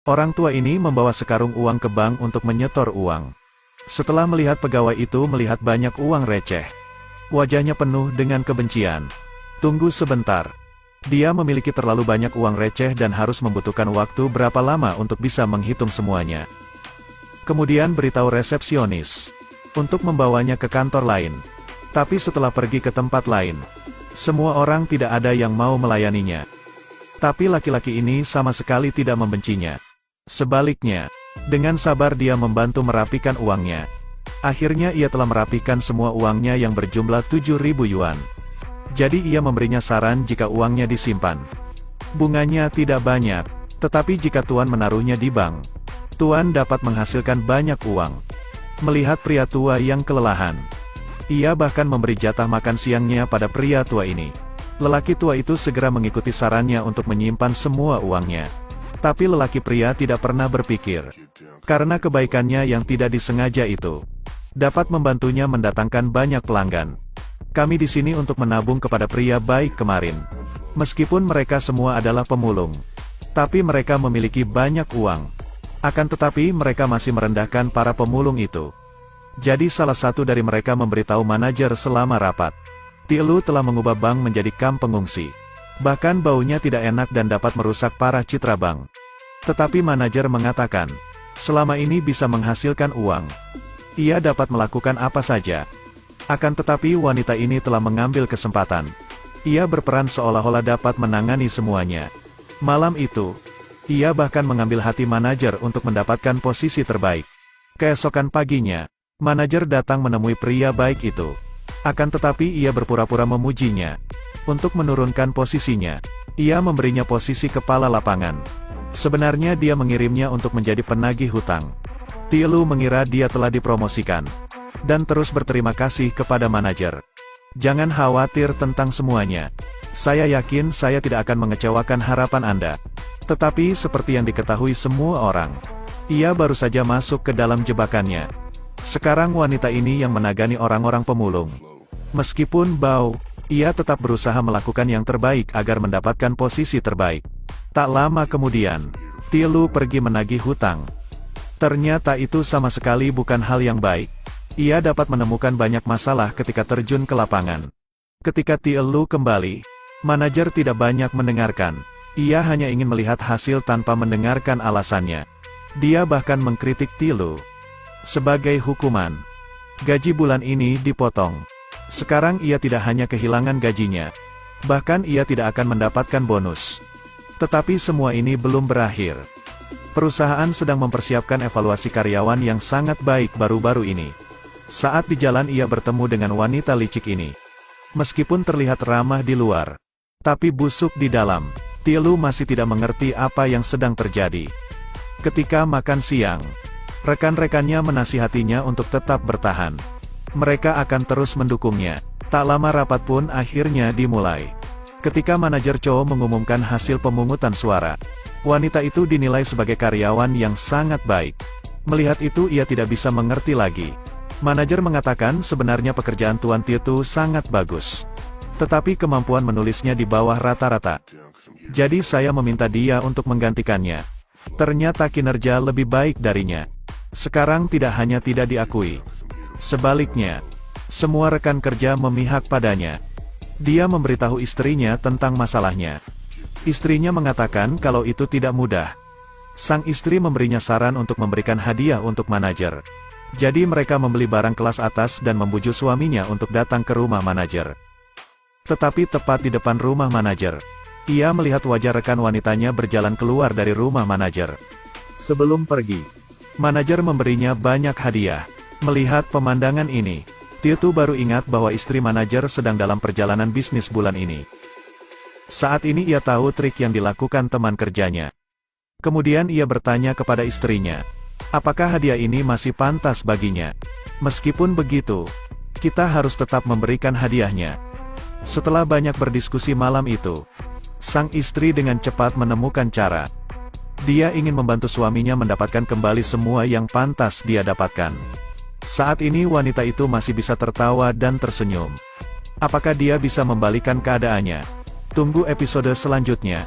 Orang tua ini membawa sekarung uang ke bank untuk menyetor uang. Setelah melihat pegawai itu melihat banyak uang receh, wajahnya penuh dengan kebencian. Tunggu sebentar. Dia memiliki terlalu banyak uang receh dan harus membutuhkan waktu berapa lama untuk bisa menghitung semuanya. Kemudian beritahu resepsionis untuk membawanya ke kantor lain. Tapi setelah pergi ke tempat lain, semua orang tidak ada yang mau melayaninya. Tapi laki-laki ini sama sekali tidak membencinya. Sebaliknya, dengan sabar dia membantu merapikan uangnya. Akhirnya ia telah merapikan semua uangnya yang berjumlah 7.000 yuan. Jadi ia memberinya saran jika uangnya disimpan. Bunganya tidak banyak, tetapi jika Tuan menaruhnya di bank, Tuan dapat menghasilkan banyak uang. Melihat pria tua yang kelelahan, ia bahkan memberi jatah makan siangnya pada pria tua ini. Lelaki tua itu segera mengikuti sarannya untuk menyimpan semua uangnya. Tapi lelaki pria tidak pernah berpikir, karena kebaikannya yang tidak disengaja itu dapat membantunya mendatangkan banyak pelanggan. Kami di sini untuk menabung kepada pria baik kemarin. Meskipun mereka semua adalah pemulung, tapi mereka memiliki banyak uang. Akan tetapi mereka masih merendahkan para pemulung itu. Jadi salah satu dari mereka memberitahu manajer selama rapat, Tielu telah mengubah bank menjadi kamp pengungsi. Bahkan baunya tidak enak dan dapat merusak parah citra bank. Tetapi manajer mengatakan, selama ini bisa menghasilkan uang. Ia dapat melakukan apa saja. Akan tetapi wanita ini telah mengambil kesempatan. Ia berperan seolah-olah dapat menangani semuanya. Malam itu, ia bahkan mengambil hati manajer untuk mendapatkan posisi terbaik. Keesokan paginya, manajer datang menemui pria baik itu. Akan tetapi ia berpura-pura memujinya. Untuk menurunkan posisinya, ia memberinya posisi kepala lapangan. Sebenarnya dia mengirimnya untuk menjadi penagih hutang. Tielu mengira dia telah dipromosikan, dan terus berterima kasih kepada manajer. Jangan khawatir tentang semuanya. Saya yakin saya tidak akan mengecewakan harapan Anda. Tetapi seperti yang diketahui semua orang, ia baru saja masuk ke dalam jebakannya. Sekarang wanita ini yang menagani orang-orang pemulung. Meskipun bau, ia tetap berusaha melakukan yang terbaik agar mendapatkan posisi terbaik. Tak lama kemudian, Tielu pergi menagih hutang. Ternyata itu sama sekali bukan hal yang baik. Ia dapat menemukan banyak masalah ketika terjun ke lapangan. Ketika Tielu kembali, manajer tidak banyak mendengarkan. Ia hanya ingin melihat hasil tanpa mendengarkan alasannya. Dia bahkan mengkritik Tielu. Sebagai hukuman, gaji bulan ini dipotong. Sekarang ia tidak hanya kehilangan gajinya, bahkan ia tidak akan mendapatkan bonus. Tetapi semua ini belum berakhir. Perusahaan sedang mempersiapkan evaluasi karyawan yang sangat baik baru-baru ini. Saat di jalan ia bertemu dengan wanita licik ini. Meskipun terlihat ramah di luar, tapi busuk di dalam, Tielu masih tidak mengerti apa yang sedang terjadi. Ketika makan siang, rekan-rekannya menasihatinya untuk tetap bertahan. Mereka akan terus mendukungnya. Tak lama rapat pun akhirnya dimulai. Ketika manajer Chow mengumumkan hasil pemungutan suara, wanita itu dinilai sebagai karyawan yang sangat baik. Melihat itu ia tidak bisa mengerti lagi. Manajer mengatakan sebenarnya pekerjaan Tuan Tieu sangat bagus. Tetapi kemampuan menulisnya di bawah rata-rata. Jadi saya meminta dia untuk menggantikannya. Ternyata kinerja lebih baik darinya. Sekarang tidak hanya tidak diakui. Sebaliknya, semua rekan kerja memihak padanya. Dia memberitahu istrinya tentang masalahnya. Istrinya mengatakan kalau itu tidak mudah. Sang istri memberinya saran untuk memberikan hadiah untuk manajer. Jadi mereka membeli barang kelas atas dan membujuk suaminya untuk datang ke rumah manajer. Tetapi tepat di depan rumah manajer, ia melihat wajah rekan wanitanya berjalan keluar dari rumah manajer. Sebelum pergi, manajer memberinya banyak hadiah. Melihat pemandangan ini, Tieu baru ingat bahwa istri manajer sedang dalam perjalanan bisnis bulan ini. Saat ini ia tahu trik yang dilakukan teman kerjanya. Kemudian ia bertanya kepada istrinya, apakah hadiah ini masih pantas baginya? Meskipun begitu, kita harus tetap memberikan hadiahnya. Setelah banyak berdiskusi malam itu, sang istri dengan cepat menemukan cara. Dia ingin membantu suaminya mendapatkan kembali semua yang pantas dia dapatkan. Saat ini wanita itu masih bisa tertawa dan tersenyum. Apakah dia bisa membalikan keadaannya? Tunggu episode selanjutnya.